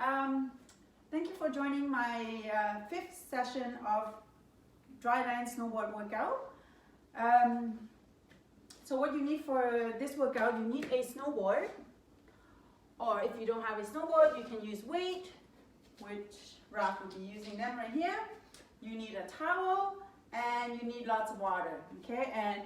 Thank you for joining my fifth session of dry land snowboard workout. So what you need for this workout, you need a snowboard, or if you don't have a snowboard, you can use weight, which Ralph will be using them right here. You need a towel, and you need lots of water, okay? And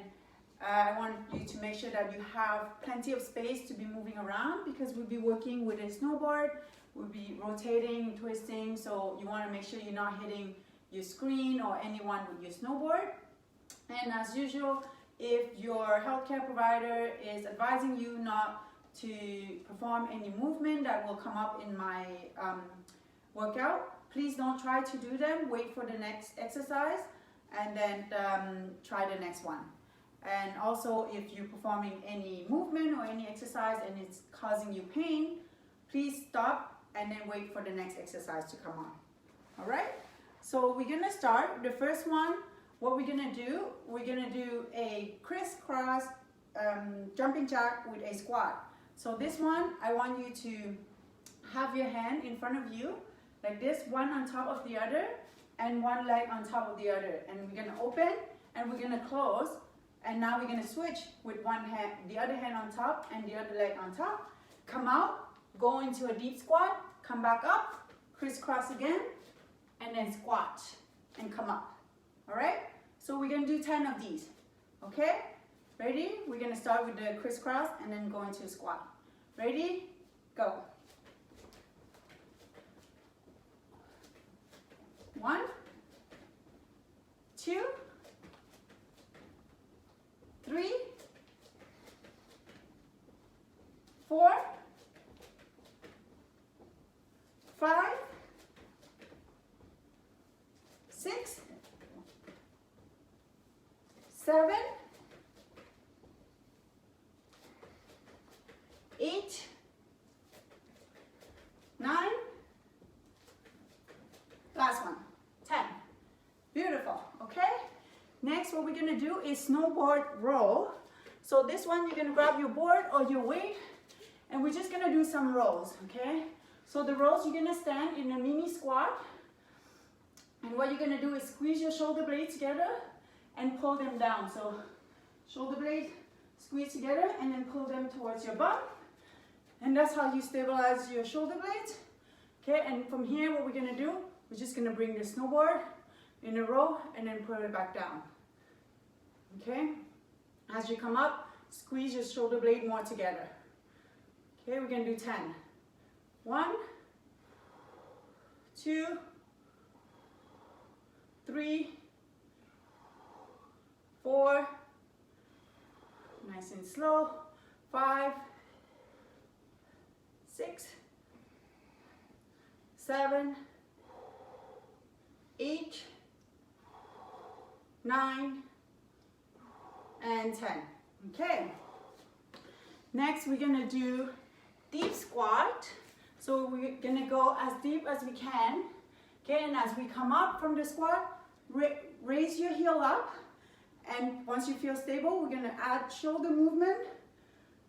I want you to make sure that you have plenty of space to be moving around, because we'll be working with a snowboard, we'll be rotating, twisting, so you want to make sure you're not hitting your screen or anyone with your snowboard. And as usual, if your healthcare provider is advising you not to perform any movement that will come up in my workout, please don't try to do them. Wait for the next exercise and then try the next one. And also, if you're performing any movement or any exercise and it's causing you pain, please stop and then wait for the next exercise to come on. All right? So we're gonna start. The first one, what we're gonna do a crisscross jumping jack with a squat. So this one, I want you to have your hand in front of you, like this, one on top of the other, and one leg on top of the other. And we're gonna open and we're gonna close. And now we're gonna switch with one hand, the other hand on top and the other leg on top. Come out, go into a deep squat, come back up, crisscross again, and then squat and come up. All right? So we're gonna do 10 of these, okay? Ready? We're gonna start with the crisscross and then go into a squat. Ready? Go. 1, 2, 3, 4, 5, 6, 7, 8, 9, last one, 10. Beautiful, okay? Next, what we're gonna do is snowboard roll. So this one, you're gonna grab your board or your weight, and we're just gonna do some rolls, okay? So the rolls, you're gonna stand in a mini squat, and what you're gonna do is squeeze your shoulder blades together and pull them down. So shoulder blades squeeze together and then pull them towards your bum, and that's how you stabilize your shoulder blades, okay? And from here, what we're gonna do, we're just gonna bring the snowboard in a row and then put it back down, okay? As you come up, squeeze your shoulder blade more together. Okay, we're gonna do 10. 1, 2, 3, 4, nice and slow, 5, 6, 7, 8, 9, and 10. Okay. Next, we're gonna do deep squat. So we're gonna go as deep as we can. Okay, and as we come up from the squat, raise your heel up. And once you feel stable, we're gonna add shoulder movement,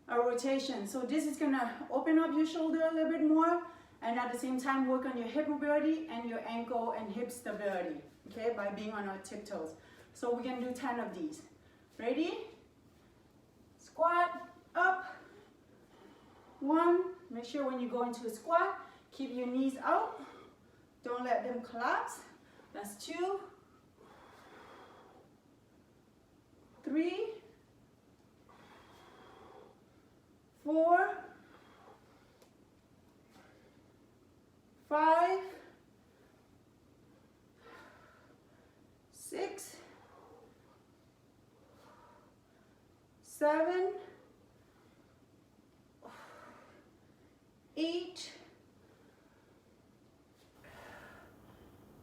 a rotation. So this is gonna open up your shoulder a little bit more, and at the same time work on your hip mobility and your ankle and hip stability, okay, by being on our tiptoes. So we're gonna do 10 of these. Ready? Squat, up. 1, make sure when you go into a squat, keep your knees out. Don't let them collapse. That's 2, 3, 4, 5, 6, 7, 8,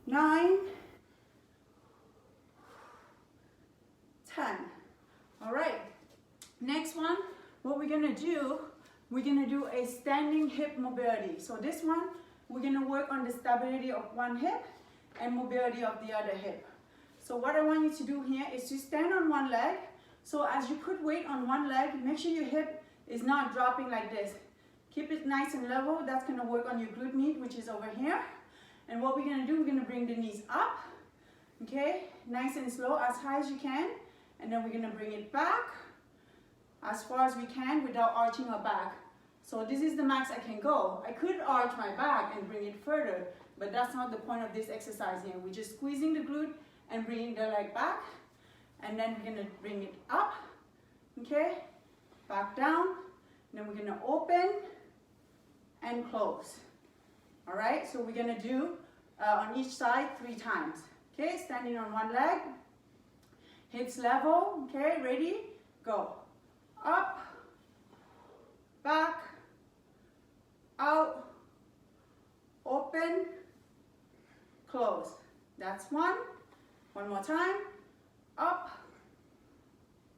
9, 10. All right. Next one, what we're gonna do, we're gonna do a standing hip mobility. So this one, we're gonna work on the stability of one hip and mobility of the other hip. So what I want you to do here is to stand on one leg. So as you put weight on one leg, make sure your hip is not dropping like this. Keep it nice and level. That's gonna work on your glute med, which is over here. And what we're gonna do, we're gonna bring the knees up, okay? Nice and slow, as high as you can. And then we're gonna bring it back as far as we can without arching our back. So this is the max I can go. I could arch my back and bring it further, but that's not the point of this exercise here. We're just squeezing the glute and bringing the leg back. And then we're gonna bring it up, okay? Back down. And then we're gonna open and close. All right, so we're gonna do on each side 3 times. Okay, standing on one leg, hips level, okay, ready, go. Up, back, out, open, close. That's 1. One more time. Up,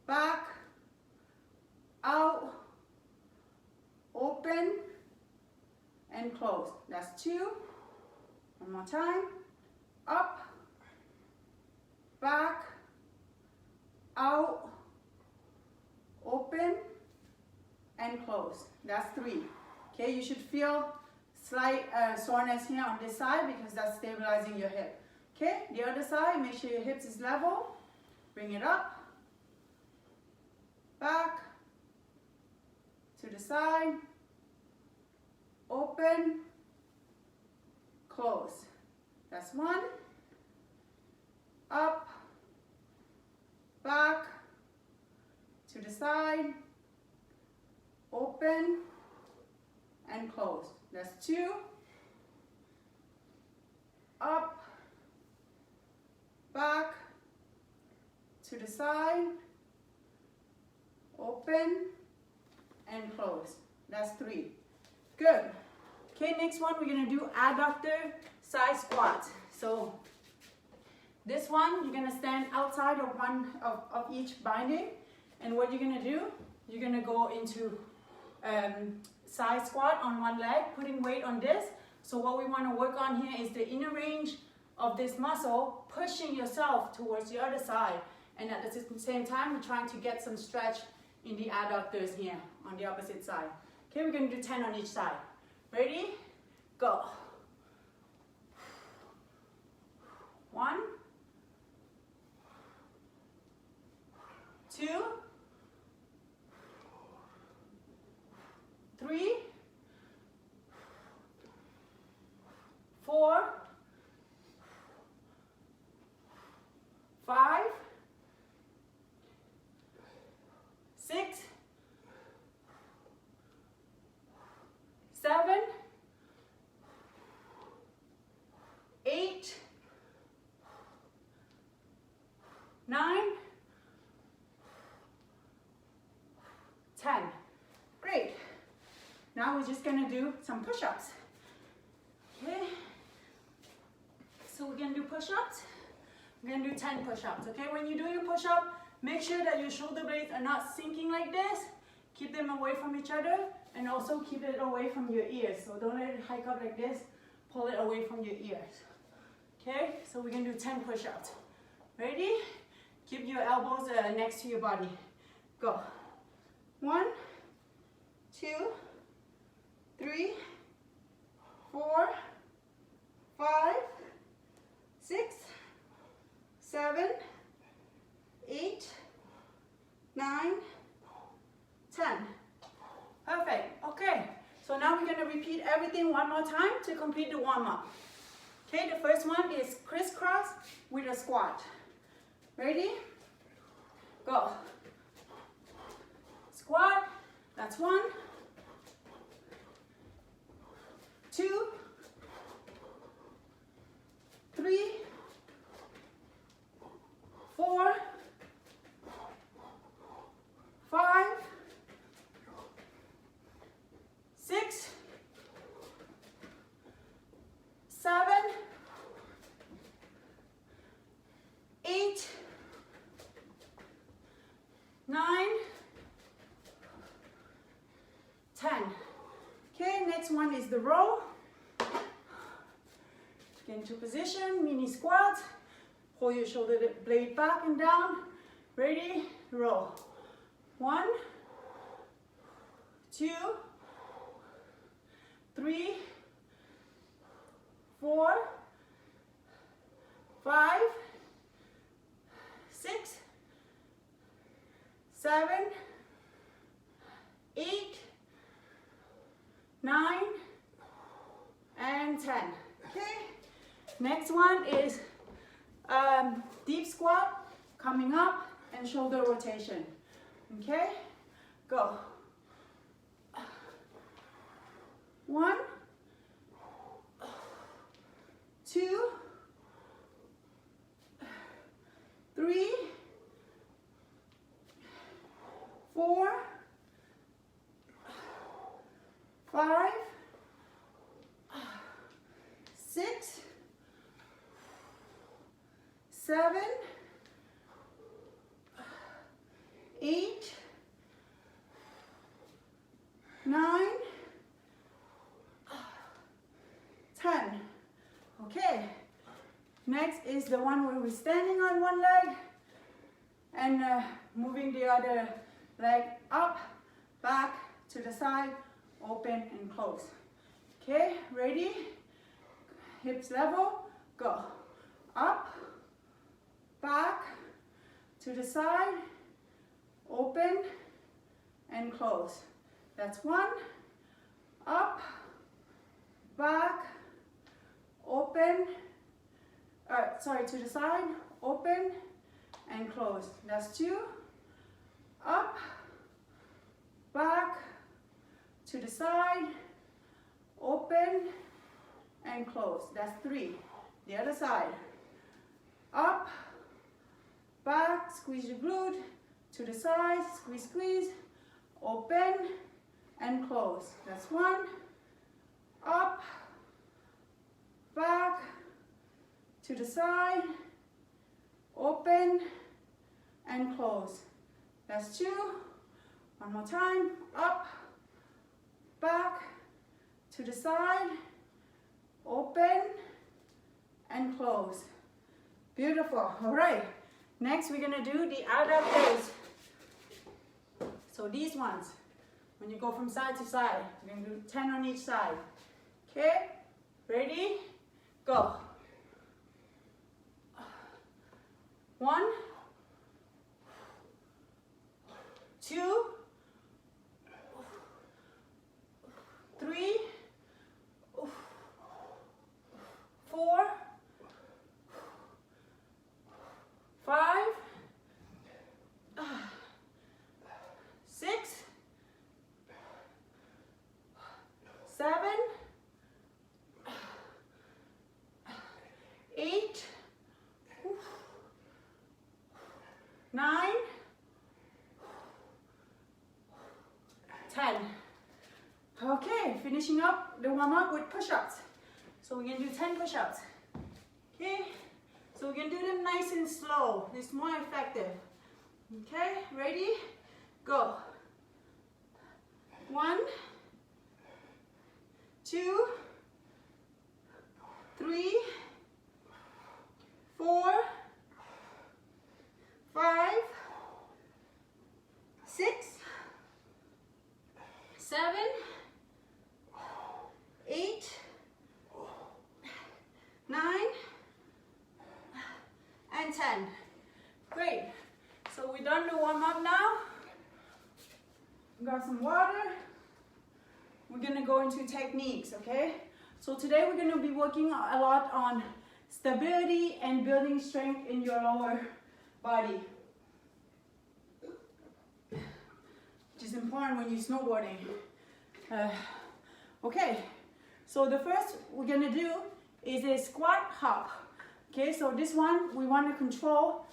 back, out, open, and close. That's 2. One more time. Up, back, out, open, and close. That's 3. Okay, you should feel slight soreness here on this side because that's stabilizing your hip. Okay, the other side, make sure your hips is level. Bring it up, back, to the side, open, close. That's 1. Up, back, to the side, open, and close. That's 2. Up, back, to the side, open, and close. That's 3. Good. Okay, next one we're gonna do adductor side squat. So this one, you're gonna stand outside of one of each binding, and what you're gonna do, you're gonna go into side squat on one leg, putting weight on this. So what we wanna work on here is the inner range of this muscle, pushing yourself towards the other side. And at the same time, we're trying to get some stretch in the adductors here on the opposite side. Okay, we're gonna do 10 on each side. Ready? Go. 1, 2, 3, 4, 5, 6, 7, 8, 9, 10. Great. Now we're just gonna do some push-ups. Okay. So we're gonna do push-ups. We're gonna do 10 push-ups. Okay. When you do your push-up, make sure that your shoulder blades are not sinking like this. Keep them away from each other, and also keep it away from your ears. So don't let it hike up like this. Pull it away from your ears. Okay. So we're gonna do 10 push-ups. Ready? Keep your elbows next to your body. Go. 1, 2, 3, 4, 5, 6, 7, 8, 9, 10. Perfect. Okay. So now we're going to repeat everything one more time to complete the warm-up. Okay, the first one is crisscross with a squat. Ready? Go. Squat. That's 1, 2, 3, 4, 5, 6, 7, 8, 9, 10. Okay, next one is the row. Get into position, mini squat. Pull your shoulder blade back and down. Ready? Roll. 1, 2, 3, 4, 5, 6, 7, 8, 9, and 10. Okay. Next one is deep squat, coming up, and shoulder rotation. Okay. Go. 1, 2, 3, 4, 5, 6, 7, 8, 9, 10. Okay. Next is the one where we're standing on one leg and moving the other leg up, back, to the side, open and close. Okay, ready? Hips level, go. Up, back, to the side, open and close. That's 1. Up, back, open, to the side, open and close. That's 2. Up, back, to the side, open and close. That's 3. The other side. Up, back, squeeze your glute, to the side, squeeze, squeeze, open and close. That's 1. Up, back, to the side, open and close. That's 2. One more time. Up, back, to the side, open and close. Beautiful. All right. Next, we're gonna do the adapters. So these ones, when you go from side to side, you're gonna do 10 on each side. Okay? Ready? Go. 1, 2, 3, 4, 5, 6, 7, 8, 9, 10. Okay, finishing up the warm-up with push-ups. So we're going to do 10 push-ups. Okay, so we're going to do them nice and slow. It's more effective. Okay, ready? Go. 1, 2, 3, 4, 5, 6, 7, 8, 9, and 10. Great. So we're done the warm up now. Got some water. We're gonna go into techniques, okay? So today we're gonna be working a lot on stability and building strength in your lower body, which is important when you're snowboarding. Okay, so the first we're gonna do is a squat hop. Okay, so this one we want to control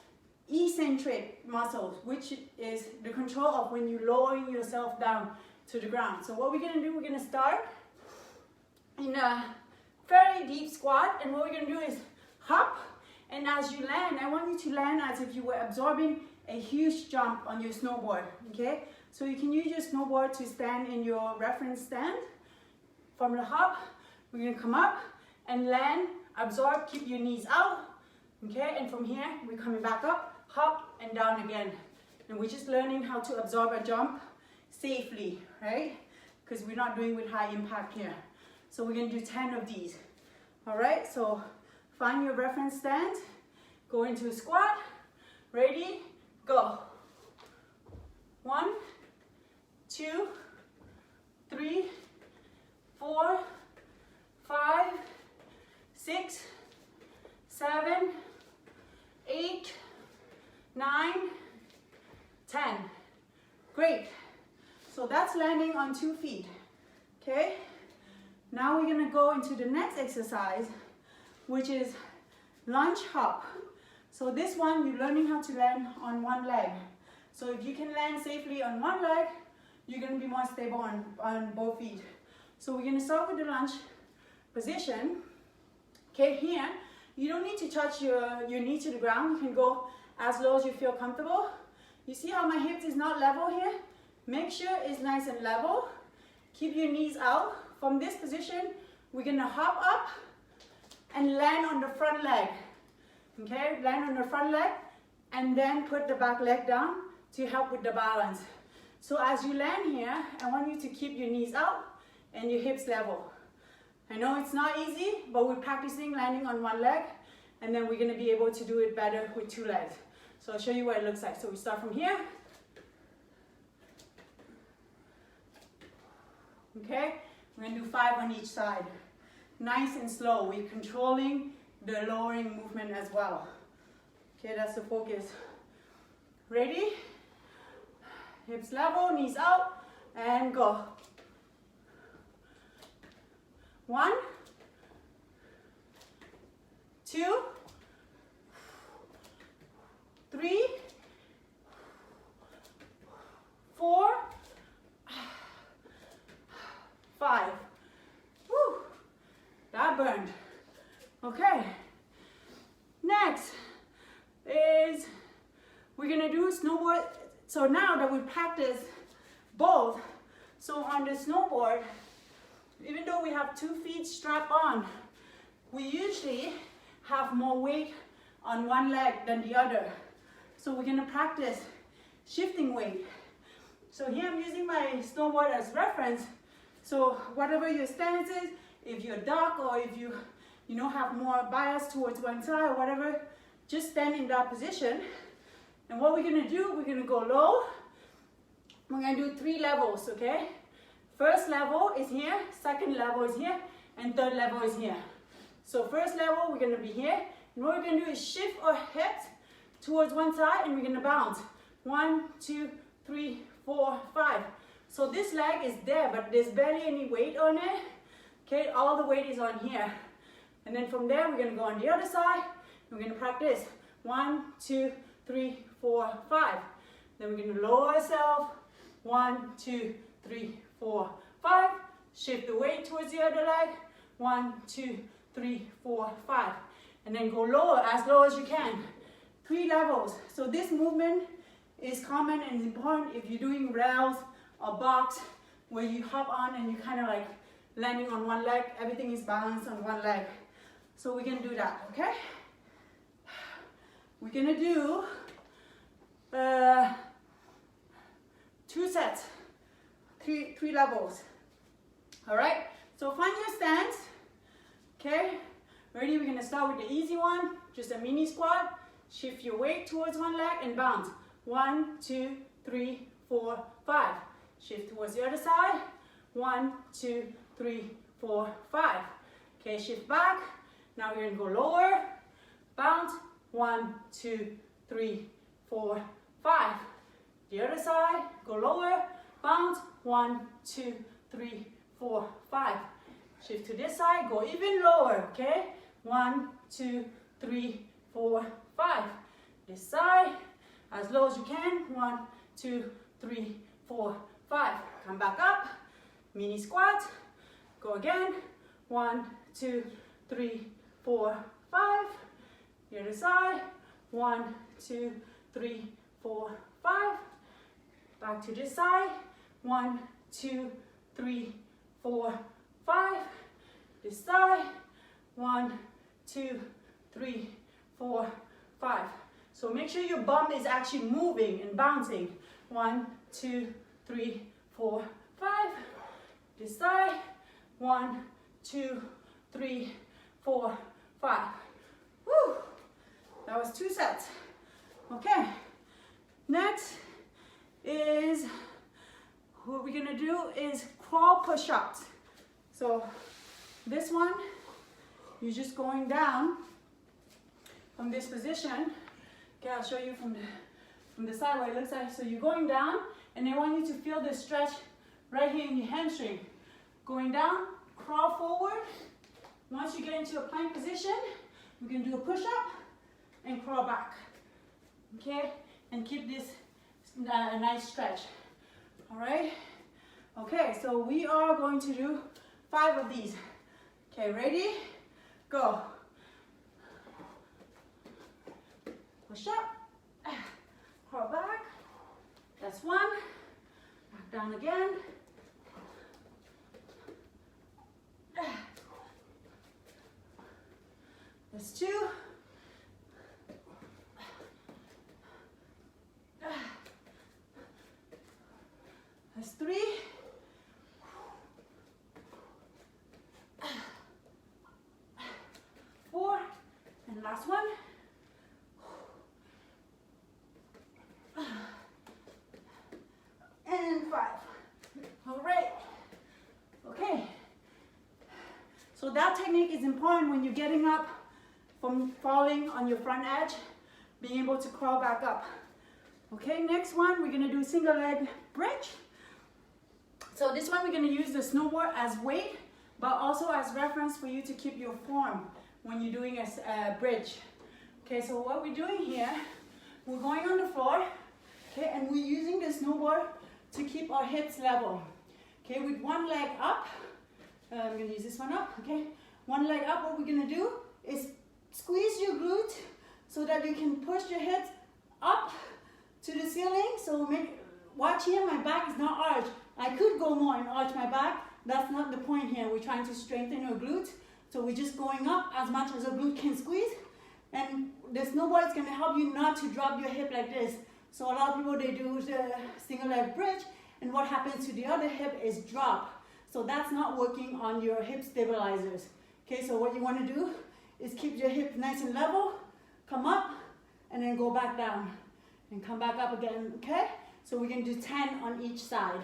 eccentric muscles, which is the control of when you're lowering yourself down to the ground. So what we're gonna do, we're gonna start in a very deep squat, and what we're gonna do is hop, and as you land, I want you to land as if you were absorbing a huge jump on your snowboard, okay? So you can use your snowboard to stand in your reference stand. From the hop, we're gonna come up and land, absorb, keep your knees out, okay? And from here, we're coming back up, hop, and down again. And we're just learning how to absorb a jump safely, right? Because we're not doing with high impact here. So we're gonna do 10 of these. All right, so find your reference stand, go into a squat, ready, go. 1, 2, 3, 4, 5, 6, 7, 8, 9, 10. Great. So that's landing on 2 feet. Okay. Now we're gonna go into the next exercise, which is lunge hop. So this one, you're learning how to land on one leg. So if you can land safely on one leg, you're gonna be more stable on both feet. So we're gonna start with the lunge position. Okay, here, you don't need to touch your knee to the ground. You can go as low as you feel comfortable. You see how my hips is not level here? Make sure it's nice and level. Keep your knees out. From this position, we're gonna hop up and land on the front leg. Okay, land on the front leg and then put the back leg down to help with the balance. So as you land here, I want you to keep your knees out and your hips level. I know it's not easy, but we're practicing landing on one leg, and then we're gonna be able to do it better with 2 legs. So I'll show you what it looks like. So we start from here. Okay, we're gonna do 5 on each side. Nice and slow. We're controlling the lowering movement as well. Okay, that's the focus. Ready? Hips level, knees out, and go. 1, 2, 3, 4, 5. Woo! That burned. Okay. Next is we're gonna do snowboard. So now that we practice both, so on the snowboard, even though we have 2 feet strapped on, we usually have more weight on one leg than the other. So we're gonna practice shifting weight. So here I'm using my snowboard as reference. So whatever your stance is, if you're duck or if you have more bias towards one side or whatever, just stand in that position. And what we're gonna do, we're gonna go low. We're gonna do 3 levels, okay? First level is here, second level is here, and third level is here. So first level, we're gonna be here. And what we're gonna do is shift our hips towards one side and we're gonna bounce. 1, 2, 3, 4, 5. So this leg is there, but there's barely any weight on it. Okay, all the weight is on here. And then from there, we're gonna go on the other side. We're gonna practice 1, 2, 3, 4, 5. Then we're gonna lower ourselves. 1, 2, 3, 4, 5. Shift the weight towards the other leg. 1, 2, 3, 4, 5. And then go lower, as low as you can. 3 levels. So this movement is common and important if you're doing rails or box, where you hop on and you kind of like landing on one leg. Everything is balanced on one leg. So we're gonna do that, okay? We're gonna do 2 sets, three levels. All right, so find your stance, okay? Ready, we're gonna start with the easy one, just a mini squat. Shift your weight towards one leg and bounce. 1, 2, 3, 4, 5. Shift towards the other side. 1, 2, 3, 4, 5. Okay, shift back. Now we're gonna go lower, bounce. 1, 2, 3, 4, 5. The other side, go lower, bounce. 1, 2, 3, 4, 5. Shift to this side, go even lower, okay? 1, 2, 3, 4, 5. This side, as low as you can. 1, 2, 3, 4, 5. Come back up, mini squat. Go again. 1, 2, 3, 4, 5. The other side. 1, 2, 3, 4, 5. Back to this side. 1, 2, 3, 4, 5. This side. 1, 2, 3, 4, 5. So make sure your bum is actually moving and bouncing. 1, 2, 3, 4, 5. This side. 1, 2, 3, 4, 5. Woo! That was 2 sets. Okay. Next is, what we're gonna do is crawl push-ups. So this one, you're just going down from this position. Okay, I'll show you from the side what it looks like. So you're going down, and I want you to feel the stretch right here in your hamstring. Going down, crawl forward. Once you get into a plank position, we can do a push-up and crawl back. Okay, and keep this a nice stretch. All right. Okay, so we are going to do 5 of these. Okay, ready? Go. Push up, crawl back. That's 1. Back down again. That's 2. That's 3. And last one. And 5. All right. Okay. So that technique is important when you're getting up from falling on your front edge, being able to crawl back up. Okay, next one, we're gonna do single leg bridge. So this one, we're gonna use the snowboard as weight, but also as reference for you to keep your form when you're doing a bridge. Okay, so what we're doing here, we're going on the floor, okay, and we're using the snowboard to keep our hips level. Okay, with one leg up, I'm gonna use this one up, okay? One leg up, what we're gonna do is squeeze your glute so that you can push your hips up to the ceiling. So watch here, my back is not arched. I could go more and arch my back. That's not the point here. We're trying to strengthen our glute. So we're just going up as much as our glute can squeeze. And the snowboard is gonna help you not to drop your hip like this. So a lot of people, they do the single leg bridge, and what happens to the other hip is drop. So that's not working on your hip stabilizers. Okay, so what you wanna do is keep your hip nice and level, come up, and then go back down, and come back up again, okay? So we're gonna do 10 on each side.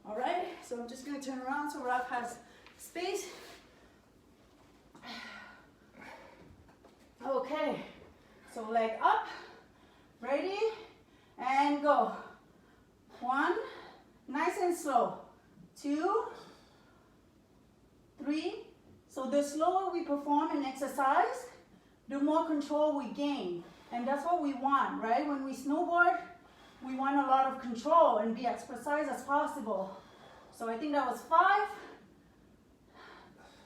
All right, so I'm just gonna turn around so Ralph has space. Okay, so leg up, ready, and go. 1, nice and slow. 2, 3. So the slower we perform an exercise, the more control we gain. And that's what we want, right? When we snowboard, we want a lot of control and be as precise as possible. So I think that was 5,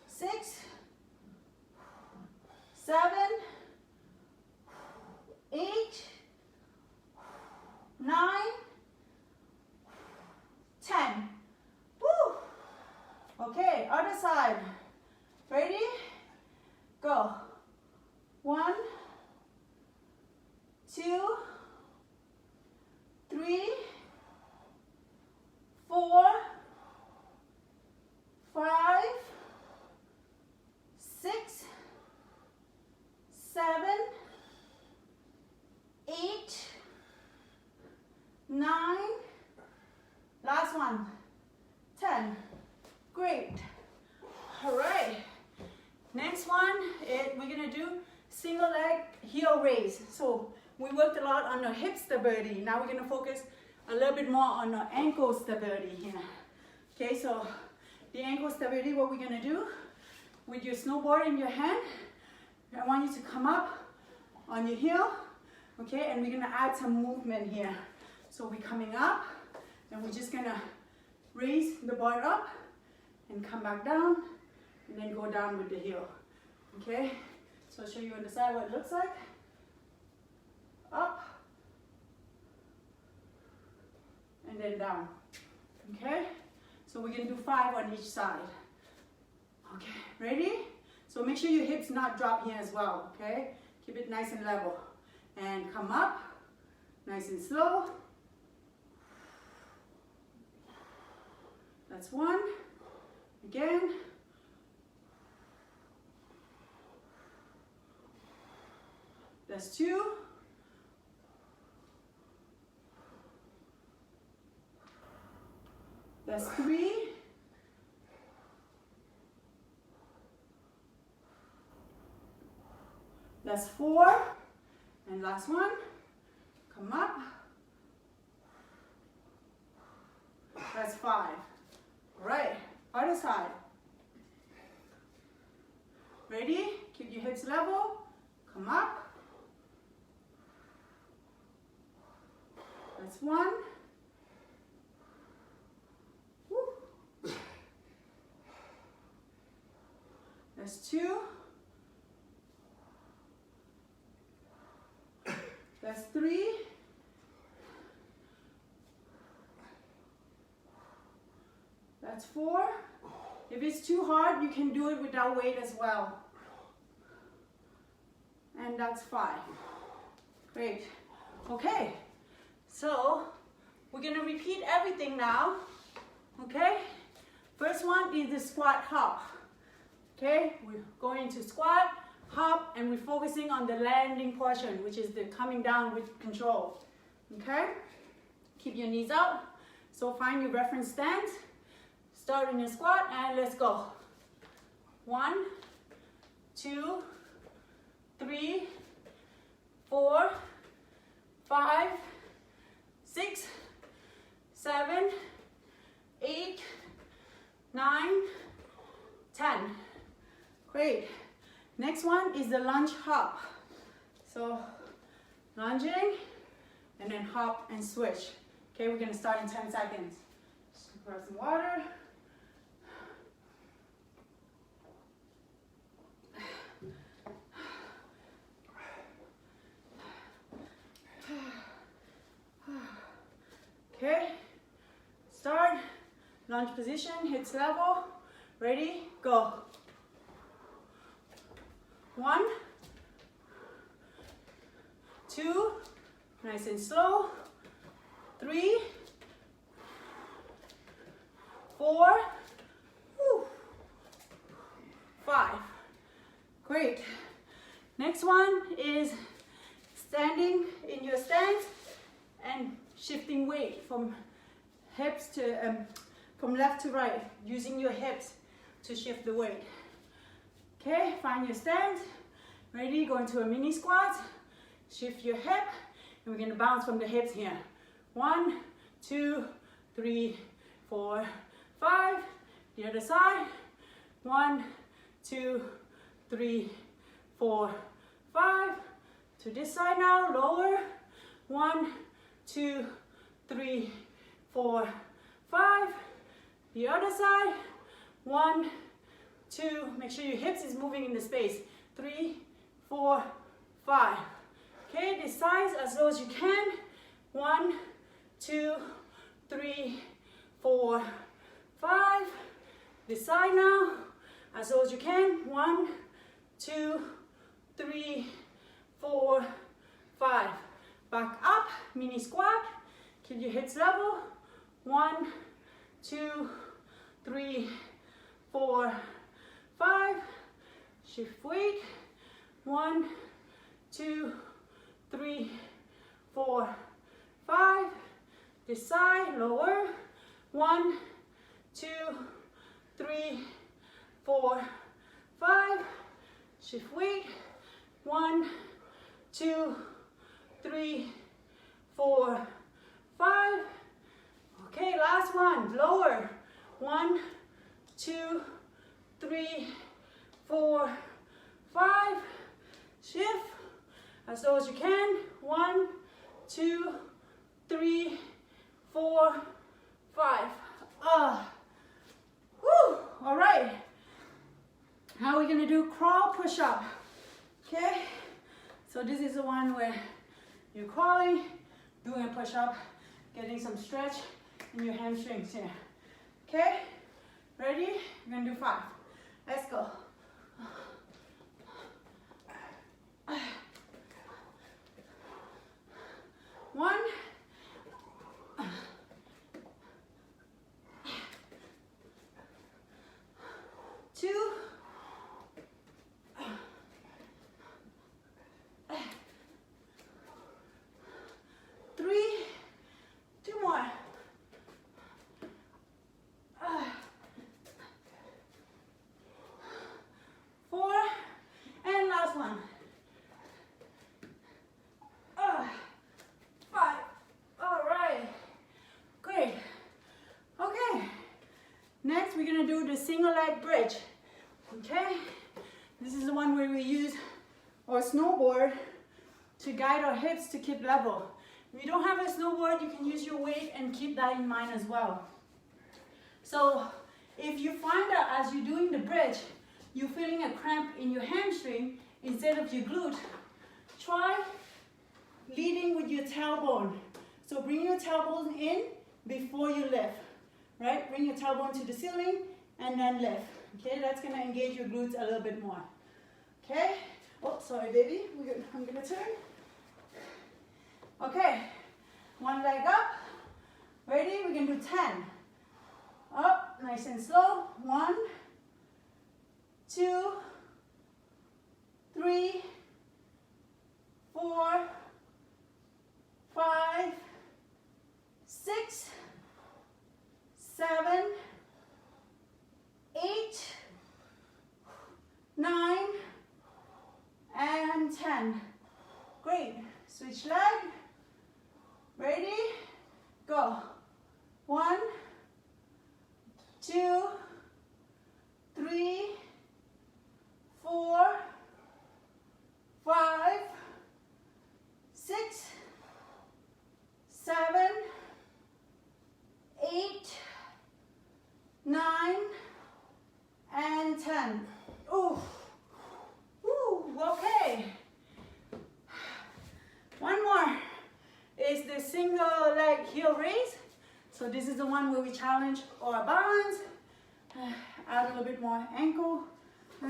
6, 7, 8, 9, 10. Woo! Okay, other side. Ready? Go. 1, 2, 3, 4, 5, 6, 7, 8, 9, last one, 10. Great. All right. Next one, we're gonna do single leg heel raise. So we worked a lot on our hip stability. Now we're gonna focus a little bit more on our ankle stability here. Okay, so the ankle stability, what we're gonna do, with your snowboard in your hand, I want you to come up on your heel, okay, and we're gonna add some movement here. So we're coming up, and we're just gonna raise the board up, and come back down, and then go down with the heel, okay? So I'll show you on the side what it looks like. Up, and then down, okay? So we're gonna do 5 on each side. Okay, ready? So make sure your hips not drop here as well, okay? Keep it nice and level. And come up, nice and slow. That's 1. Again, That's 2. That's 3. That's 4. And last one. Come up. That's 5. All right, other side. Ready? Keep your hips level. Come up. That's 1. Woo. That's 2. That's 3. That's 4. If it's too hard, you can do it without weight as well. And that's 5. Great. Okay. So we're going to repeat everything now. Okay? First one is the squat hop. Okay? We're going to squat, hop, and we're focusing on the landing portion, which is the coming down with control. Okay? Keep your knees out. So find your reference stance. Start in your squat and let's go. 1, 2, 3, 4, 5, 6, 7, 8, 9, 10. Great. Next one is the lunge hop. So lunging and then hop and switch. Okay, we're gonna start in 10 seconds. Just grab some water. Okay, start, lunge position, hips level, ready, go. 1, 2, nice and slow, 3, 4, 5. Great. Next one is standing in your stance and shifting weight from hips to from left to right, using your hips to shift the weight. Okay, find your stance. Ready? Go into a mini squat. Shift your hip, and we're gonna bounce from the hips here. 1, 2, 3, 4, 5. The other side. 1, 2, 3, 4, 5. To this side now. Lower. 1, 2, 3, 4, 5. The other side. 1, 2. Make sure your hips is moving in the space. 3, 4, 5. Okay, this side as low as you can. 1, 2, 3, 4, 5. This side now, as low as you can. 1, 2, 3, 4, 5. Back up, mini squat. Keep your hips level. 1, 2, 3, 4, 5. Shift weight. 1, 2, 3, 4, 5. This side, lower. 1, 2, 3, 4, 5. Shift weight. 1, 2, 3, 4, 5. Okay, last one. Lower. 1, 2, 3, 4, 5. Shift as low as you can. 1, 2, 3, 4, 5. Woo! All right. Now we're gonna do crawl push-up. Okay. So this is the one where you're crawling, doing a push-up, getting some stretch in your hamstrings here. Okay. Ready? We're gonna do 5. Let's go. 1, 2, gonna do the single leg bridge. Okay? This is the one where we use our snowboard to guide our hips to keep level. If you don't have a snowboard, you can use your weight and keep that in mind as well. So if you find that as you're doing the bridge, you're feeling a cramp in your hamstring instead of your glute, try leading with your tailbone. So bring your tailbone in before you lift, right? Bring your tailbone to the ceiling and then lift. Okay, that's gonna engage your glutes a little bit more. Okay, oh, sorry baby, I'm gonna turn. Okay, one leg up. Ready? We're gonna do 10. Up, nice and slow. 1, 2, 3, 4, 5, 6, 7, 8, 9, and 10. Great. Switch leg. Ready? Go. 1, 2, 3, 4, 5, 6, 7, 8, 9, and 10. Ooh. Ooh, okay. One more is the single leg heel raise. So this is the one where we challenge our balance, add a little bit more ankle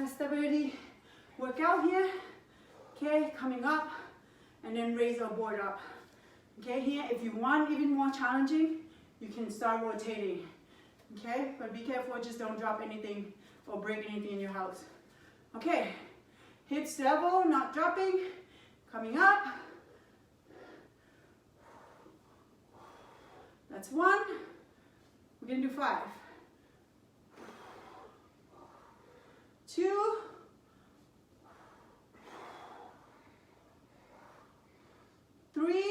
stability workout here. Okay, coming up and then raise our board up. Okay, here if you want even more challenging, you can start rotating. Okay, but be careful, just don't drop anything or break anything in your house. Okay, hips level, not dropping, coming up. That's 1. We're gonna do 5. 2. 3.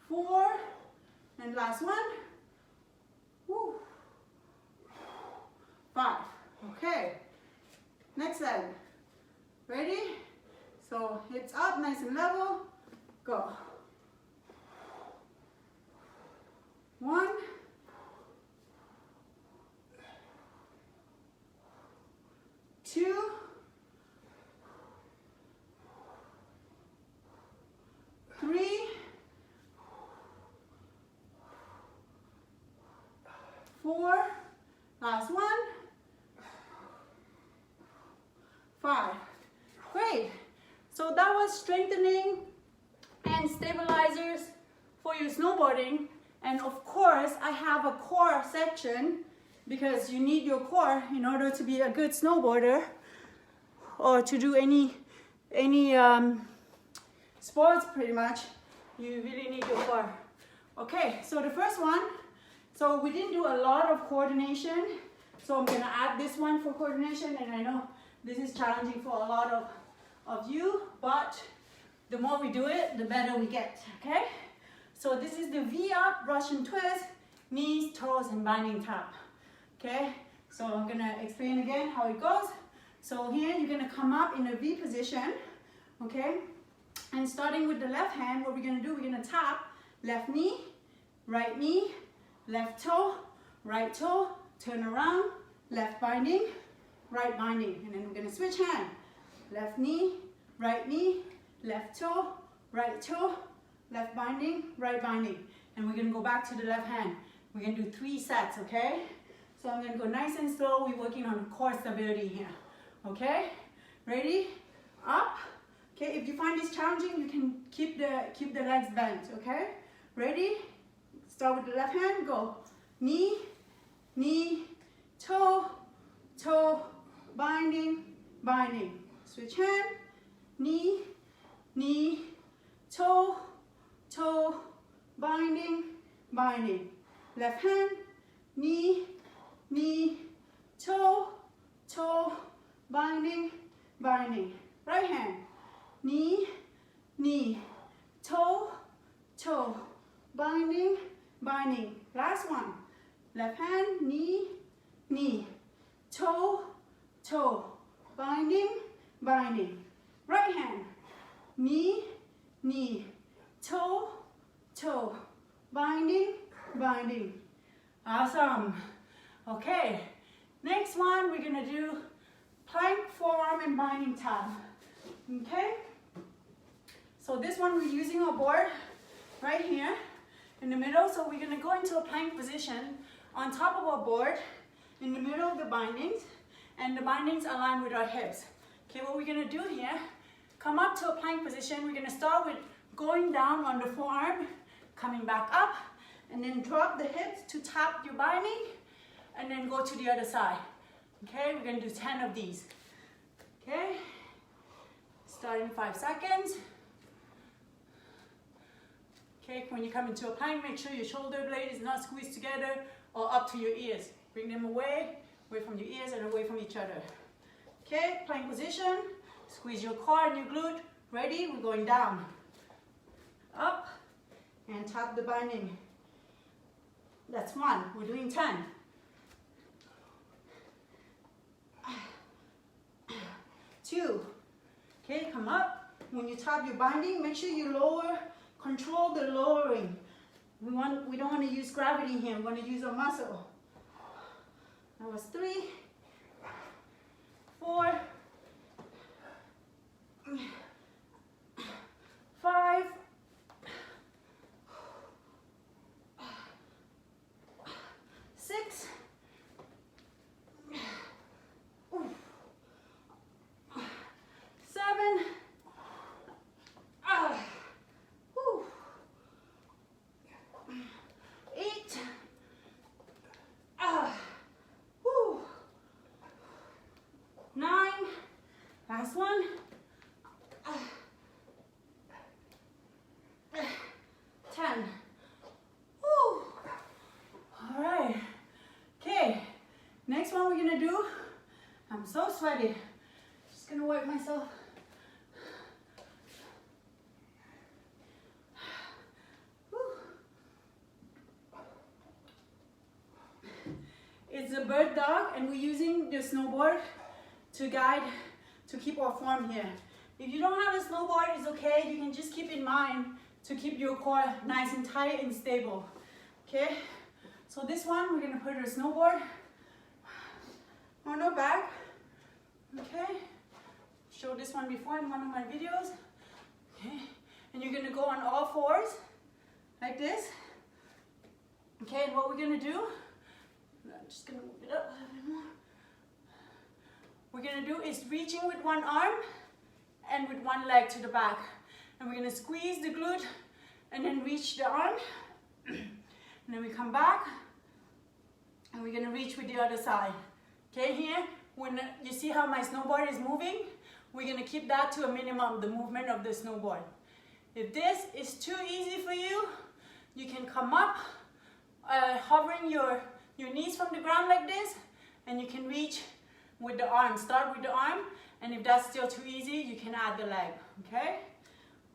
4. And last one. Woo. 5. Okay. Next leg. Ready? So hips up, nice and level. Go. 1. 2. 3. 4. Last one. 5. Great. So that was strengthening and stabilizers for your snowboarding. And of course, I have a core section because you need your core in order to be a good snowboarder or to do any sports pretty much. You really need your core. Okay, so the first one, so we didn't do a lot of coordination. So I'm gonna add this one for coordination, and I know this is challenging for a lot of you, but the more we do it, the better we get, okay? So this is the V up, Russian twist, knees, toes, and binding tap, okay? So I'm gonna explain again how it goes. So here you're gonna come up in a V position, okay? And starting with the left hand, what we're gonna do, we're gonna tap left knee, left toe, right toe, turn around, left binding, right binding, and then we're gonna switch hand. Left knee, left toe, right toe, left binding, right binding. And we're gonna go back to the left hand. We're gonna do 3 sets, okay? So I'm gonna go nice and slow. We're working on core stability here, okay? Ready? Up. Okay, if you find this challenging, you can keep the legs bent, okay? Ready? Start with the left hand, go. Knee, toe, binding, Switch hand, knee, toe, binding. Left hand, knee, toe, binding. Right hand, knee, toe, binding. binding. Last one. Left hand, knee, knee. Toe, toe. Binding, binding. Right hand, knee, knee. Toe, toe. Binding, binding. Awesome. Okay. Next one, we're gonna do plank, forearm, and binding tab. Okay? So this one, we're using our board right here in the middle. So we're gonna go into a plank position on top of our board in the middle of the bindings, and the bindings align with our hips. Okay, what we're gonna do here, come up to a plank position. We're gonna start with going down on the forearm, coming back up, and then drop the hips to tap your binding, and then go to the other side. Okay, we're gonna do 10 of these. Okay, start in 5 seconds. Okay, when you come into a plank, make sure your shoulder blade is not squeezed together or up to your ears. Bring them away from your ears and away from each other. Okay, plank position. Squeeze your core and your glute. Ready? We're going down. Up and tap the binding. That's 1. We're doing 10. 2. Okay, come up. When you tap your binding, make sure you lower. Control the lowering. We don't want to use gravity here. We want to use our muscle. That was 3, 4, 5, 6, 7, 8, 9, last one, 10. Woo. All right. Okay, next one we're gonna do, I'm so sweaty. Just gonna wipe myself. It's a bird dog, and we're using the snowboard to guide, to keep our form here. If you don't have a snowboard, it's okay. You can just keep in mind to keep your core nice and tight and stable. Okay? So this one, we're gonna put a snowboard on our back. Okay? Showed this one before in one of my videos. Okay? And you're gonna go on all fours, like this. Okay, and what we're gonna do, I'm just gonna move it up a little bit more. What we're gonna do is reaching with one arm and with one leg to the back. And we're gonna squeeze the glute and then reach the arm. And then we come back and we're gonna reach with the other side. Okay, here, when you see how my snowboard is moving, we're gonna keep that to a minimum, the movement of the snowboard. If this is too easy for you, you can come up, hovering your knees from the ground like this, and you can reach with the arm. Start with the arm, and if that's still too easy, you can add the leg, okay?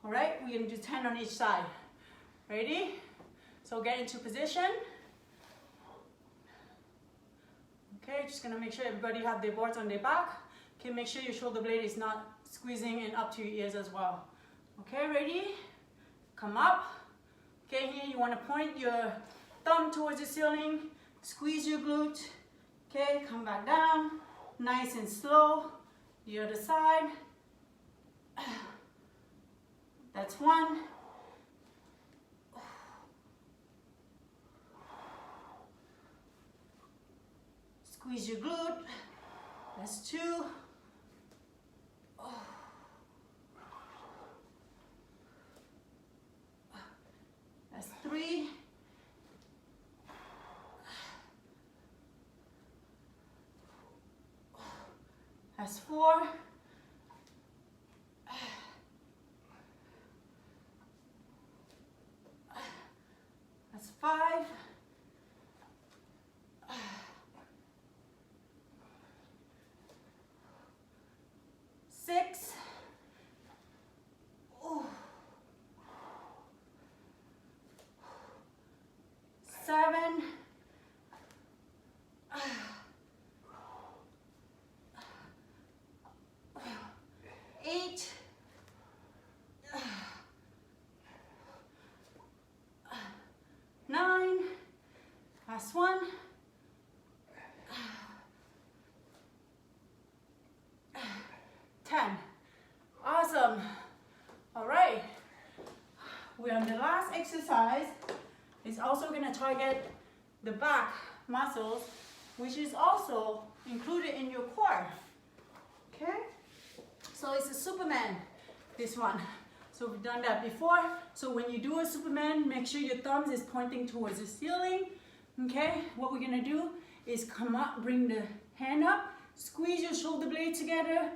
All right, we're gonna do 10 on each side. Ready? So get into position. Okay, just gonna make sure everybody have their boards on their back. Okay, make sure your shoulder blade is not squeezing and up to your ears as well. Okay, ready? Come up. Okay, here you wanna point your thumb towards the ceiling, squeeze your glute. Okay, come back down, nice and slow. The other side. That's 1. Squeeze your glute. That's 2. That's 3. That's 4. That's 5. Six. Ooh. Last one. 10. Awesome. All right. We're on the last exercise. It's also going to target the back muscles, which is also included in your core. Okay? So it's a Superman, this one. So we've done that before. So when you do a Superman, make sure your thumbs is pointing towards the ceiling. Okay? What we're going to do is come up, bring the hand up, squeeze your shoulder blade together.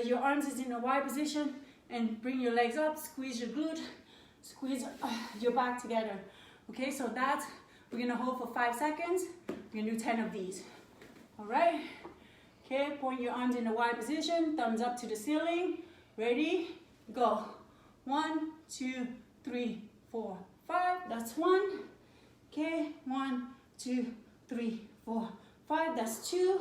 Your arms is in a wide position, and bring your legs up, squeeze your glute, squeeze your back together. Okay, so that's, we're gonna hold for 5 seconds. We're gonna do 10 of these. All right, okay, point your arms in a wide position, thumbs up to the ceiling. Ready, go. 1, 2, 3, 4, 5, that's 1. Okay, 1, 2, 3, 4, 5, that's 2.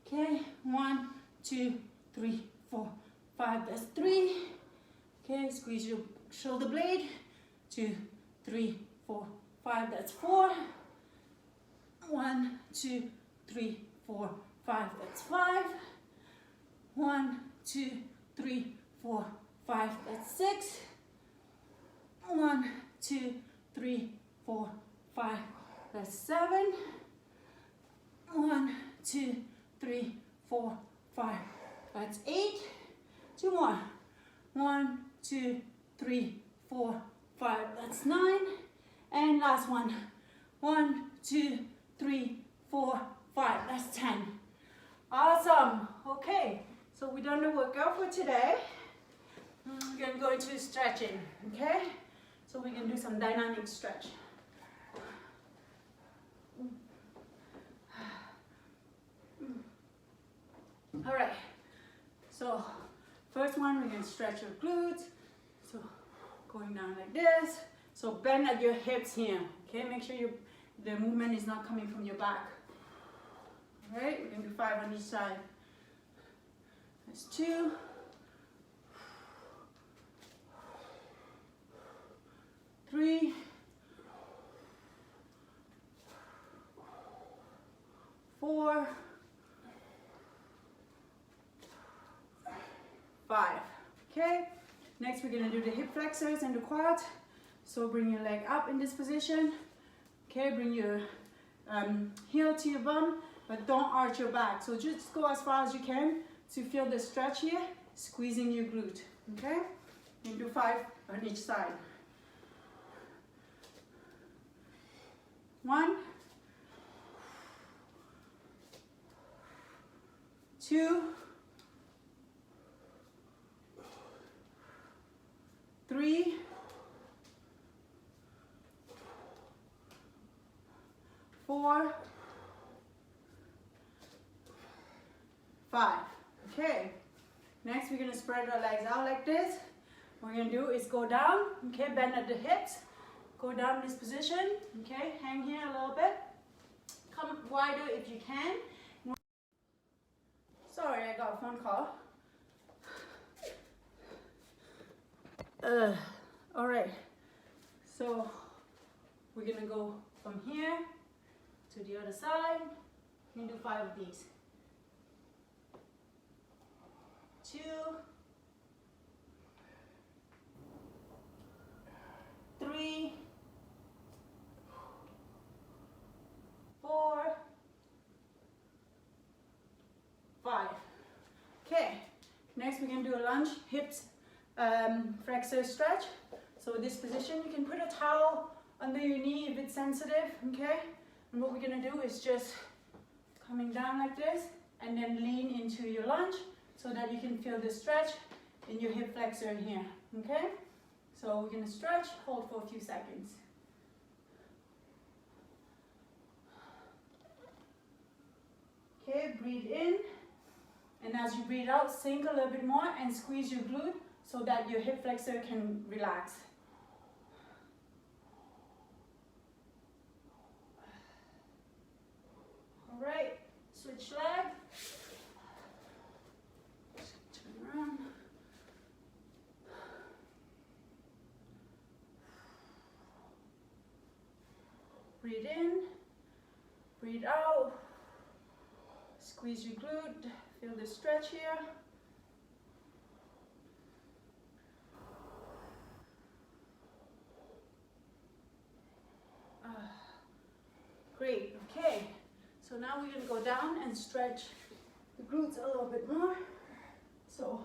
Okay, 1, 2, 3, 4, 5, that's 3. Okay, squeeze your shoulder blade. 2, 3, 4, 5, that's 4. 1, 2, 3, 4, 5, that's 5. 1, 2, 3, 4, 5, that's 6. 1, 2, 3, 4, 5, that's 7. 1, 2, 3, 4, 5, that's 8. 2 more. 1, 2, 3, 4, 5, that's 9. And last one. 1, 2, 3, 4, 5, that's 10. Awesome. Okay, so we're done the workout for today. We're gonna go into stretching, okay? So we can do some dynamic stretch. All right, so first one, we're gonna stretch your glutes. So going down like this. So bend at your hips here, okay? Make sure the movement is not coming from your back. All right, we're gonna do 5 on each side. That's 2. 3. 4. 5. Okay, next we're gonna do the hip flexors and the quads. So bring your leg up in this position. Okay, bring your heel to your bum, but don't arch your back. So just go as far as you can to feel the stretch here, squeezing your glute. Okay, and do 5 on each side. 1, 2, 3, 4, 5. Okay, next we're going to spread our legs out like this. What we're going to do is go down, okay, bend at the hips, go down this position, okay, hang here a little bit, come wider if you can. Sorry, I got a phone call. All right, so we're gonna go from here to the other side. We can do 5 of these. 2, 3, 4, 5. Okay, next we're gonna do a lunge, hips, flexor stretch. So in this position, you can put a towel under your knee if it's sensitive, okay? And what we're gonna do is just coming down like this and then lean into your lunge so that you can feel the stretch in your hip flexor here, okay? So we're gonna stretch, hold for a few seconds. Okay, breathe in. And as you breathe out, sink a little bit more and squeeze your glute so that your hip flexor can relax. All right, switch leg. Turn around. Breathe in breathe out. Squeeze your glute, feel the stretch here. Great, okay. So now we're gonna go down and stretch the glutes a little bit more. So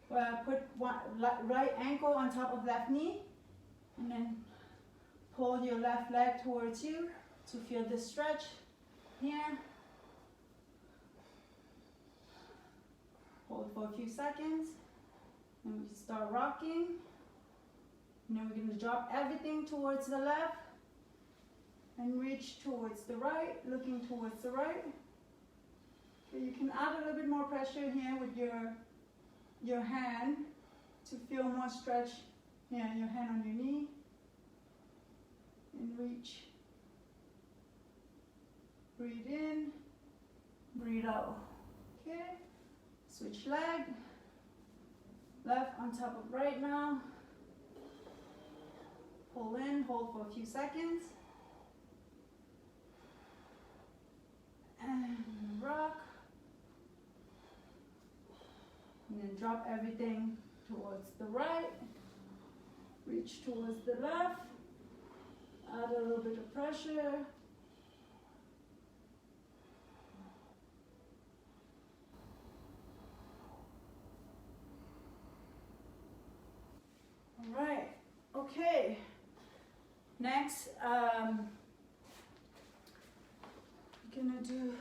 put one right ankle on top of left knee, and then pull your left leg towards you to feel the stretch here. Hold for a few seconds, and we start rocking. And then we're going to drop everything towards the left and reach towards the right, looking towards the right. So you can add a little bit more pressure here with your hand to feel more stretch. Yeah, your hand on your knee. And reach. Breathe in, breathe out. Okay. Switch leg. Left on top of right now. Pull in, hold for a few seconds. And rock. And then drop everything towards the right. Reach towards the left. Add a little bit of pressure. All right, okay. Next, we're gonna do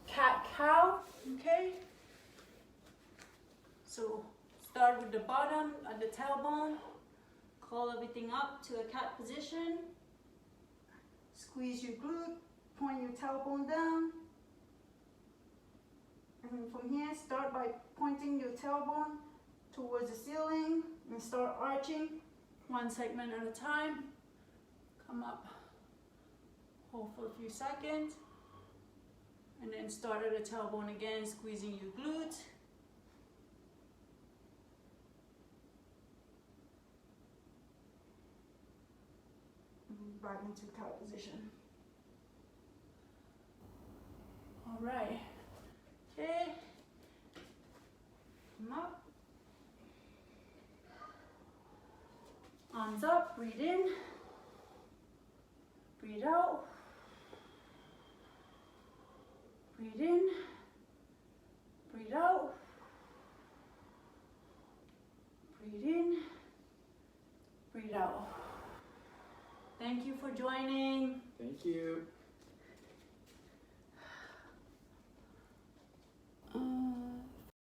cat-cow, okay? So start with the bottom at the tailbone, call everything up to a cat position, squeeze your glute, point your tailbone down, and then from here, start by pointing your tailbone towards the ceiling and start arching one segment at a time. Come up, hold for a few seconds, and then start at the tailbone again, squeezing your glutes. Back into cow position. All right. Okay. Come up. Arms up. Breathe in. Breathe out. Breathe in. Breathe out. Breathe in. Breathe out. Thank you for joining. Thank you.